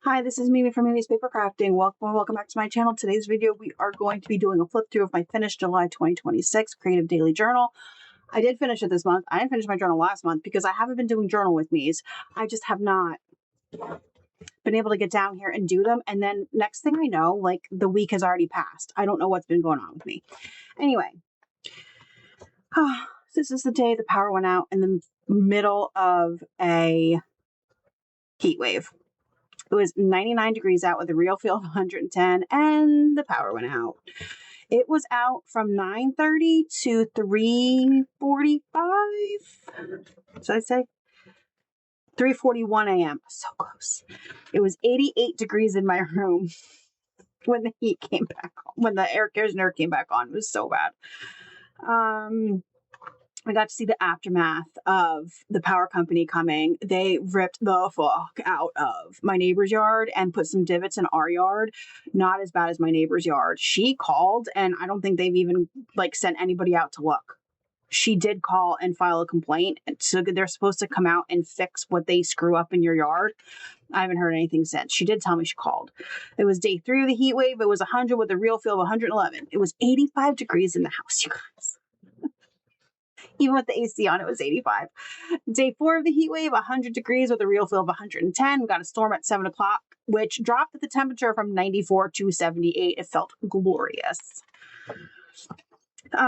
Hi, this is Mimi from Mimi's Paper Crafting. Welcome back to my channel. Today's video, we are going to be doing a flip through of my finished July 2026 Creative Daily Journal. I did finish it this month. I didn't finish my journal last month because I haven't been doing journal with me's. I just have not been able to get down here and do them. And then next thing I know, like the week has already passed. I don't know what's been going on with me. Anyway, this is the day the power went out in the middle of a heat wave. It was 99 degrees out with a real feel of 110 and the power went out. It was out from 9:30 to 3:45. Should I say? 3:41 a.m. So close. It was 88 degrees in my room when the heat came back on, when the air conditioner came back on. It was so bad. I got to see the aftermath of the power company coming. They ripped the fuck out of my neighbor's yard and put some divots in our yard. Not as bad as my neighbor's yard. She called, and I don't think they've even sent anybody out to look. She did call and file a complaint. So they're supposed to come out and fix what they screw up in your yard. I haven't heard anything since. She did tell me she called. It was day 3 of the heat wave. It was 100 with a real feel of 111. It was 85 degrees in the house, you guys. Even with the AC on, it was 85. Day 4 of the heat wave, 100 degrees with a real feel of 110. We got a storm at 7 o'clock, which dropped the temperature from 94 to 78. It felt glorious. We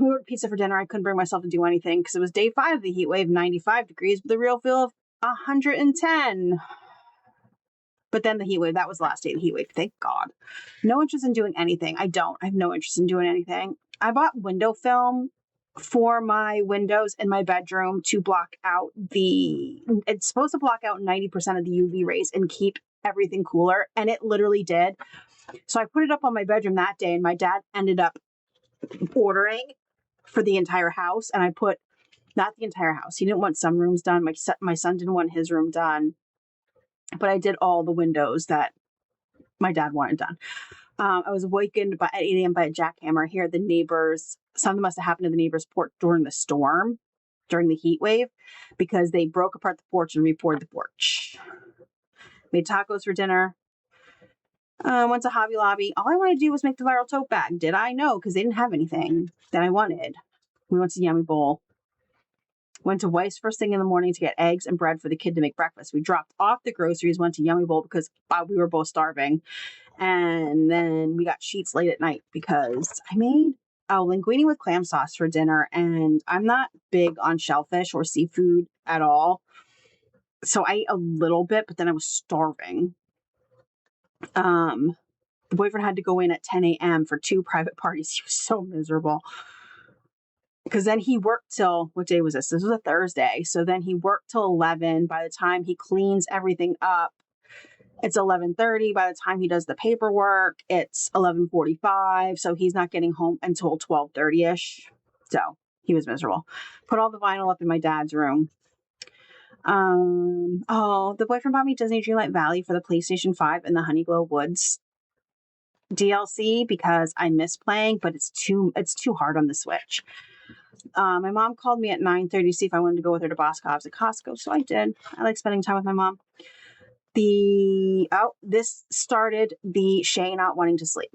ordered pizza for dinner. I couldn't bring myself to do anything because it was day 5 of the heat wave, 95 degrees with a real feel of 110. But then the heat wave, that was the last day of the heat wave. Thank God. No interest in doing anything. I have no interest in doing anything. I bought window film for my windows in my bedroom to block out it's supposed to block out 90% of the UV rays and keep everything cooler. And it literally did. So I put it up on my bedroom that day, and my dad ended up ordering for the entire house. And I put, not the entire house. He didn't want some rooms done. My son didn't want his room done, but I did all the windows that my dad wanted done. I was awakened at 8 a.m. by a jackhammer. Here, the neighbors, something must have happened to the neighbors' porch during the storm, during the heat wave, because they broke apart the porch and repoured the porch. Made tacos for dinner. Went to Hobby Lobby. All I wanted to do was make the viral tote bag. Did I know? Because they didn't have anything that I wanted. We went to Yummy Bowl. Went to Weiss first thing in the morning to get eggs and bread for the kid to make breakfast. We dropped off the groceries, went to Yummy Bowl because we were both starving. And then we got sheets late at night because I made linguine with clam sauce for dinner. And I'm not big on shellfish or seafood at all. So I ate a little bit, but then I was starving. The boyfriend had to go in at 10 a.m. for 2 private parties. He was so miserable. Because then he worked till, what day was this? This was a Thursday. So then he worked till 11. By the time he cleans everything up, it's 11:30. By the time he does the paperwork, it's 11:45. So he's not getting home until 12:30-ish. So he was miserable. Put all the vinyl up in my dad's room. The boyfriend bought me Disney Dreamlight Valley for the PlayStation 5 and the Honeyglow Woods DLC because I miss playing, but it's too hard on the Switch. My mom called me at 9:30 to see if I wanted to go with her to Boscov's at Costco, so I did. I like spending time with my mom. This started the Shay not wanting to sleep.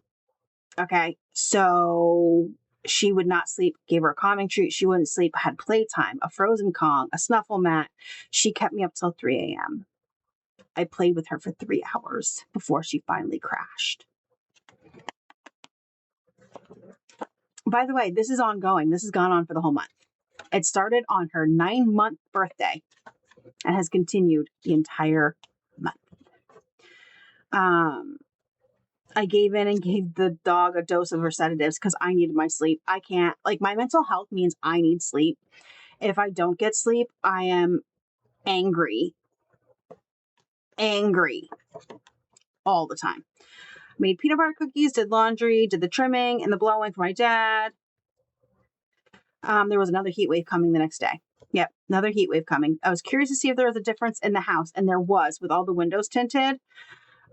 Okay, so she would not sleep. Gave her a calming treat. She wouldn't sleep. I had playtime, a frozen Kong, a snuffle mat. She kept me up till 3 a.m. I played with her for 3 hours before she finally crashed. By the way, this is ongoing. This has gone on for the whole month. It started on her 9-month birthday and has continued the entire month. I gave in and gave the dog a dose of her sedatives because I needed my sleep. I can't, my mental health means I need sleep. If I don't get sleep, I am angry all the time. Made peanut butter cookies, did laundry, did the trimming and the blowing for my dad. There was another heat wave coming the next day. Yep, another heat wave coming. I was curious to see if there was a difference in the house, and there was, with all the windows tinted.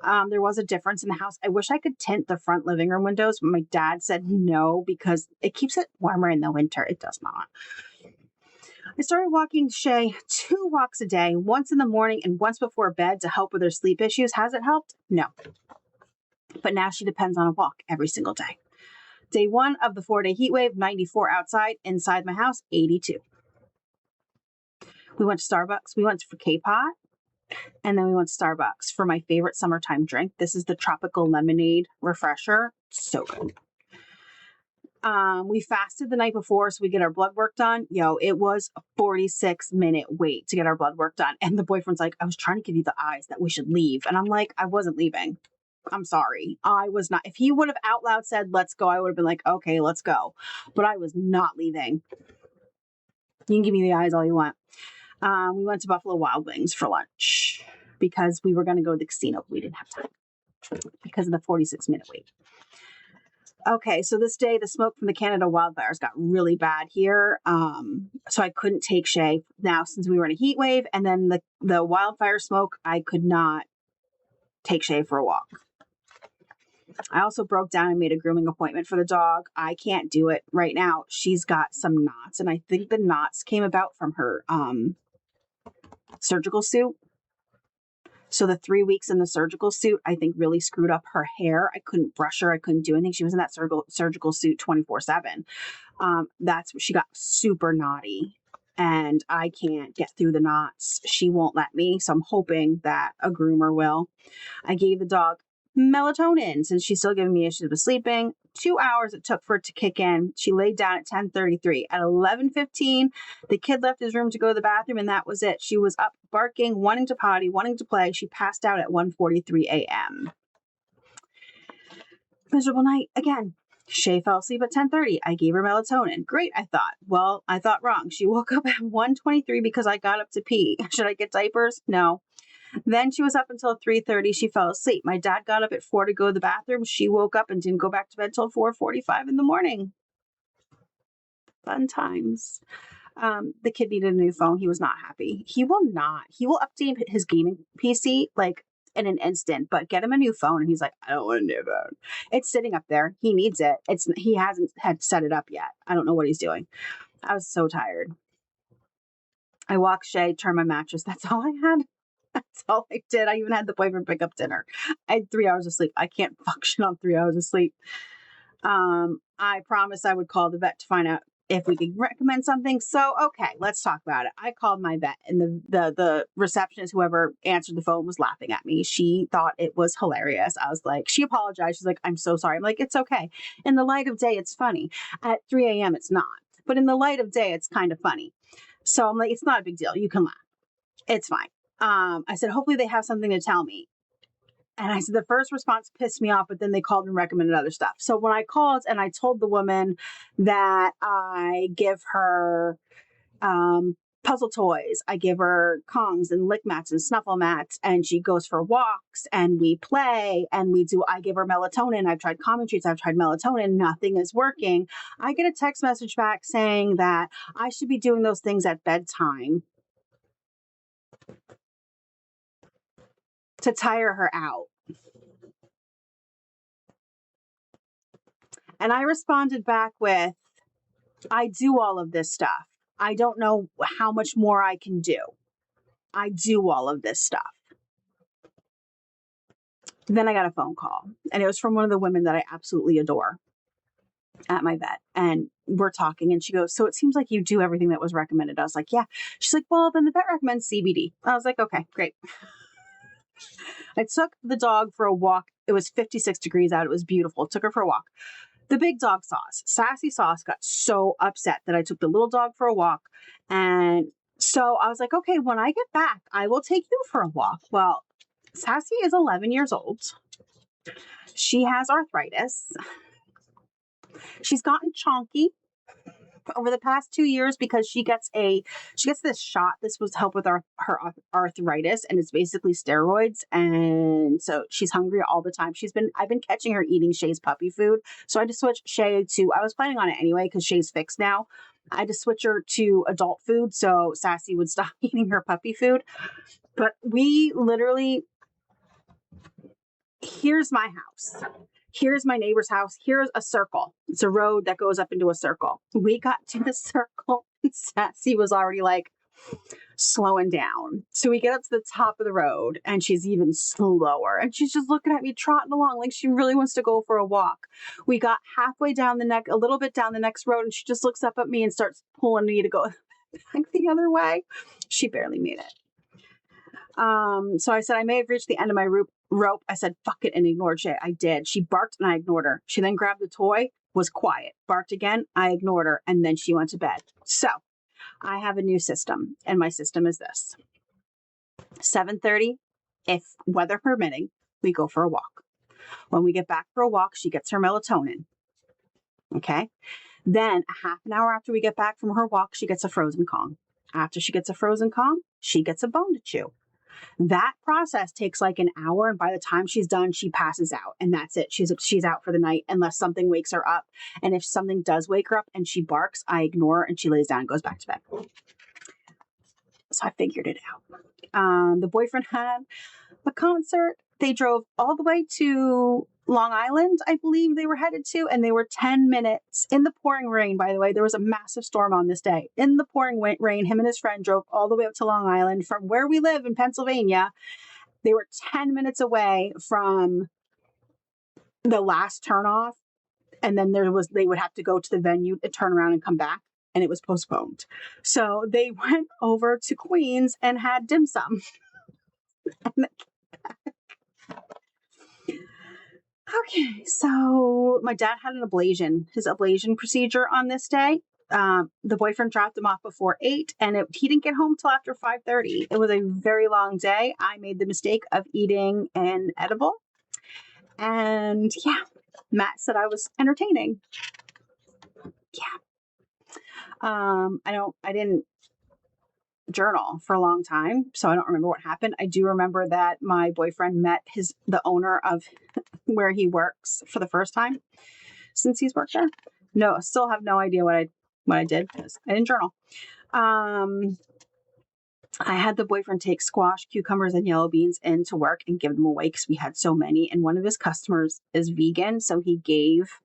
There was a difference in the house. I wish I could tint the front living room windows, but my dad said no because it keeps it warmer in the winter. It does not. I started walking Shay 2 walks a day, once in the morning and once before bed to help with her sleep issues. Has it helped? No. But now she depends on a walk every single day. Day 1 of the 4-day heat wave, 94 outside, inside my house, 82. We went to Starbucks. We went for K-Pot. And then we went to Starbucks for my favorite summertime drink. This is the tropical lemonade refresher. So good. We fasted the night before so we get our blood work done. It was a 46-minute wait to get our blood work done. And the boyfriend's like, I was trying to give you the eyes that we should leave. And I'm like, I wasn't leaving. I'm sorry. I was not. If he would have out loud said, let's go, I would have been like, okay, let's go. But I was not leaving. You can give me the eyes all you want. We went to Buffalo Wild Wings for lunch because we were going to go to the casino. We didn't have time because of the 46-minute wait. Okay, so this day, the smoke from the Canada wildfires got really bad here. So I couldn't take Shay now since we were in a heat wave. And then the wildfire smoke, I could not take Shay for a walk. I also broke down and made a grooming appointment for the dog. I can't do it right now. She's got some knots, and I think the knots came about from her surgical suit. So the 3 weeks in the surgical suit, I think really screwed up her hair. I couldn't brush her. I couldn't do anything. She was in that surgical suit 24/7. That's what she got super knotty, and I can't get through the knots. She won't let me. So I'm hoping that a groomer will. I gave the dog melatonin since she's still giving me issues with sleeping. 2 hours it took for it to kick in. She laid down at 10:33. At 11:15, the kid left his room to go to the bathroom, and that was it. She was up barking, wanting to potty, wanting to play. She passed out at 1:43 a.m. Miserable night again. Shay fell asleep at 10:30. I gave her melatonin. Great, I thought. Well, I thought wrong. She woke up at 1:23 because I got up to pee. Should I get diapers? No. Then she was up until 3:30. She fell asleep. My dad got up at 4 to go to the bathroom. She woke up and didn't go back to bed till 4:45 in the morning. Fun times. The kid needed a new phone. He was not happy. He will not. He will update his gaming PC like in an instant, but get him a new phone. And he's like, I don't want a new phone. It's sitting up there. He needs it. He hasn't had set it up yet. I don't know what he's doing. I was so tired. I walked Shay, turned my mattress. That's all I had. That's all I did. I even had the boyfriend pick up dinner. I had 3 hours of sleep. I can't function on 3 hours of sleep. I promised I would call the vet to find out if we could recommend something. So, okay, let's talk about it. I called my vet, and the receptionist, whoever answered the phone, was laughing at me. She thought it was hilarious. I was like, she apologized. She's like, I'm so sorry. I'm like, it's okay. In the light of day, it's funny. At 3 a.m., it's not. But in the light of day, it's kind of funny. So I'm like, it's not a big deal. You can laugh. It's fine. I said, hopefully they have something to tell me. And I said, the first response pissed me off, but then they called and recommended other stuff. So when I called and I told the woman that I give her puzzle toys, I give her Kongs and lick mats and snuffle mats, and she goes for walks and we play and I give her melatonin. I've tried common treats. I've tried melatonin. Nothing is working. I get a text message back saying that I should be doing those things at bedtime to tire her out. And I responded back with, I do all of this stuff. I don't know how much more I can do. I do all of this stuff. Then I got a phone call, and it was from one of the women that I absolutely adore at my vet. And we're talking, and she goes, so it seems like you do everything that was recommended. I was like, yeah. She's like, well, then the vet recommends CBD. I was like, okay, great. I took the dog for a walk. It was 56 degrees out. It was beautiful. Took her for a walk. The big dog Sauce, Sassy Sauce, got so upset that I took the little dog for a walk. And so I was like, okay, when I get back, I will take you for a walk. Well, Sassy is 11 years old. She has arthritis. She's gotten chonky over the past 2 years because she gets this shot. This was to help with her arthritis, and it's basically steroids. And so she's hungry all the time. I've been catching her eating Shay's puppy food. So I just switched Shay I was planning on it anyway because Shay's fixed now. I had to switch her to adult food so Sassy would stop eating her puppy food. But we literally, here's my house. Here's my neighbor's house. Here's a circle. It's a road that goes up into a circle. We got to the circle Sassy was already like slowing down. So we get up to the top of the road and she's even slower. And she's just looking at me trotting along like she really wants to go for a walk. We got halfway down a little bit down the next road, and she just looks up at me and starts pulling me to go back the other way. She barely made it. So I said, I may have reached the end of my rope. I said, fuck it, and ignored Shay. I did. She barked and I ignored her. She then grabbed the toy, was quiet, barked again. I ignored her, and then she went to bed. So I have a new system, and my system is this. 7:30, if weather permitting, we go for a walk. When we get back for a walk, she gets her melatonin. Okay. Then a half an hour after we get back from her walk, she gets a frozen Kong. After she gets a frozen Kong, she gets a bone to chew. That process takes like an hour, and by the time she's done, she passes out, and that's it. She's out for the night unless something wakes her up. And if something does wake her up and she barks, I ignore her and she lays down and goes back to bed. So I figured it out. The boyfriend had a concert. They drove all the way to Long Island, I believe they were headed to, and they were 10 minutes in the pouring rain. By the way, there was a massive storm on this day. In the pouring rain, him and his friend drove all the way up to Long Island from where we live in Pennsylvania. They were 10 minutes away from the last turnoff, and then they would have to go to the venue to turn around and come back, and it was postponed. So they went over to Queens and had dim sum. Okay, so my dad had his ablation procedure on this day. The boyfriend dropped him off before 8, and he didn't get home till after 5:30. It was a very long day. I made the mistake of eating an edible. And yeah, Matt said I was entertaining. Yeah. I didn't journal for a long time, so I don't remember what happened. I do remember that my boyfriend met the owner of where he works for the first time since he's worked there. No, I still have no idea what I did because I didn't journal. I had the boyfriend take squash, cucumbers, and yellow beans into work and give them away because we had so many. And one of his customers is vegan, so he gave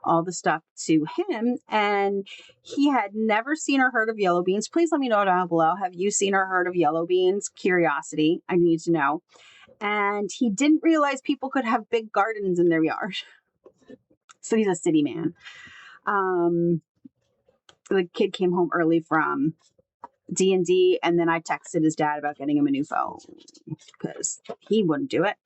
all the stuff to him, and he had never seen or heard of yellow beans. Please let me know down below. Have you seen or heard of yellow beans? Curiosity. I need to know. And he didn't realize people could have big gardens in their yard. So he's a city man. The kid came home early from D&D, and then I texted his dad about getting him a new phone because he wouldn't do it.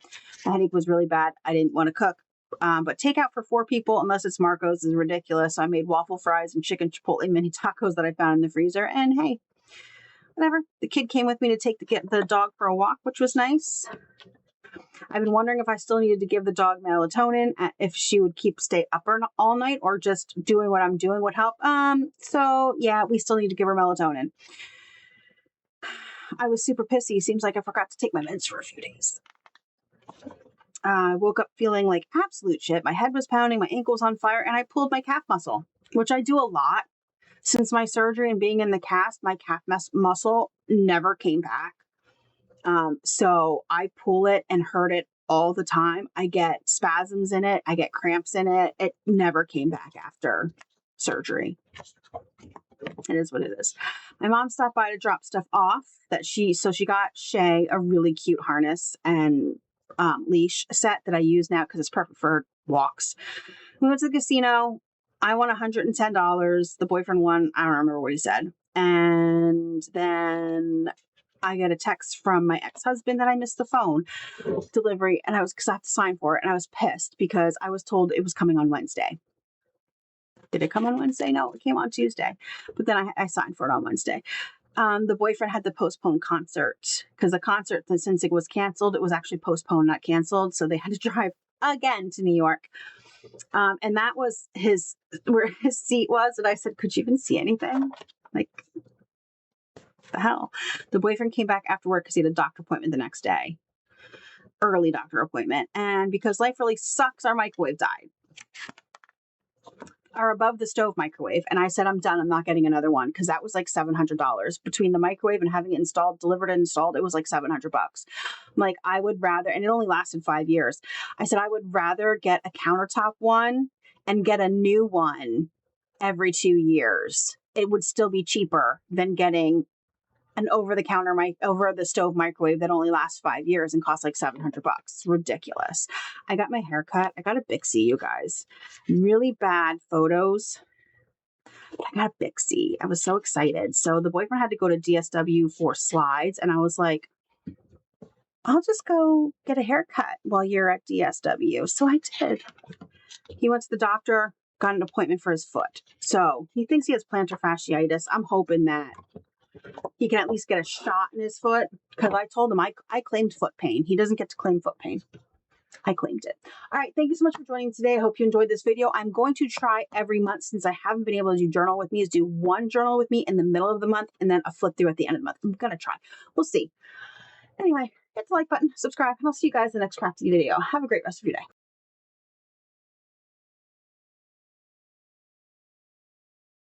The headache was really bad. I didn't want to cook. But takeout for 4 people, unless it's Marco's, is ridiculous. So I made waffle fries and chicken chipotle mini tacos that I found in the freezer. And hey, whatever. The kid came with me to take the dog for a walk, which was nice. I've been wondering if I still needed to give the dog melatonin, if she would stay up all night, or just doing what I'm doing would help. So yeah, we still need to give her melatonin. I was super pissy. Seems like I forgot to take my meds for a few days. I woke up feeling like absolute shit. My head was pounding, my ankle was on fire, and I pulled my calf muscle, which I do a lot. Since my surgery and being in the cast, my calf muscle never came back. So I pull it and hurt it all the time. I get spasms in it. I get cramps in it. It never came back after surgery. It is what it is. My mom stopped by to drop stuff off so she got Shay a really cute harness and leash set that I use now because it's perfect for walks. We went to the casino. I won $110. The boyfriend won, I don't remember what he said. And then I get a text from my ex-husband that I missed the phone delivery, and because I have to sign for it, and I was pissed because I was told it was coming on Wednesday. Did it come on Wednesday? No, it came on Tuesday. But then I signed for it on Wednesday. The boyfriend had to postpone concert because the concert, since it was canceled, it was actually postponed, not canceled. So they had to drive again to New York. And that was where his seat was. And I said, could you even see anything? Like, what the hell? The boyfriend came back after work because he had a doctor appointment the next day. Early doctor appointment. And because life really sucks, our microwave died. Our above the stove microwave. And I said, I'm done. I'm not getting another one because that was like $700 between the microwave and having it delivered and installed. It was like $700. I'm like, I would rather, and it only lasted 5 years. I said, I would rather get a countertop one and get a new one every 2 years it would still be cheaper than getting an over the stove microwave that only lasts 5 years and costs like $700. Ridiculous. I got my hair cut. I got a Bixie, you guys. Really bad photos. But I got a Bixie. I was so excited. So the boyfriend had to go to DSW for slides, and I was like, I'll just go get a haircut while you're at DSW. So I did. He went to the doctor, got an appointment for his foot. So he thinks he has plantar fasciitis. I'm hoping that he can at least get a shot in his foot, because I told him I claimed foot pain. He doesn't get to claim foot pain. I claimed it. All right. Thank you so much for joining today. I hope you enjoyed this video. I'm going to try every month, since I haven't been able to do journal with me, is do one journal with me in the middle of the month and then a flip through at the end of the month. I'm going to try. We'll see. Anyway, hit the like button, subscribe, and I'll see you guys in the next crafty video. Have a great rest of your day.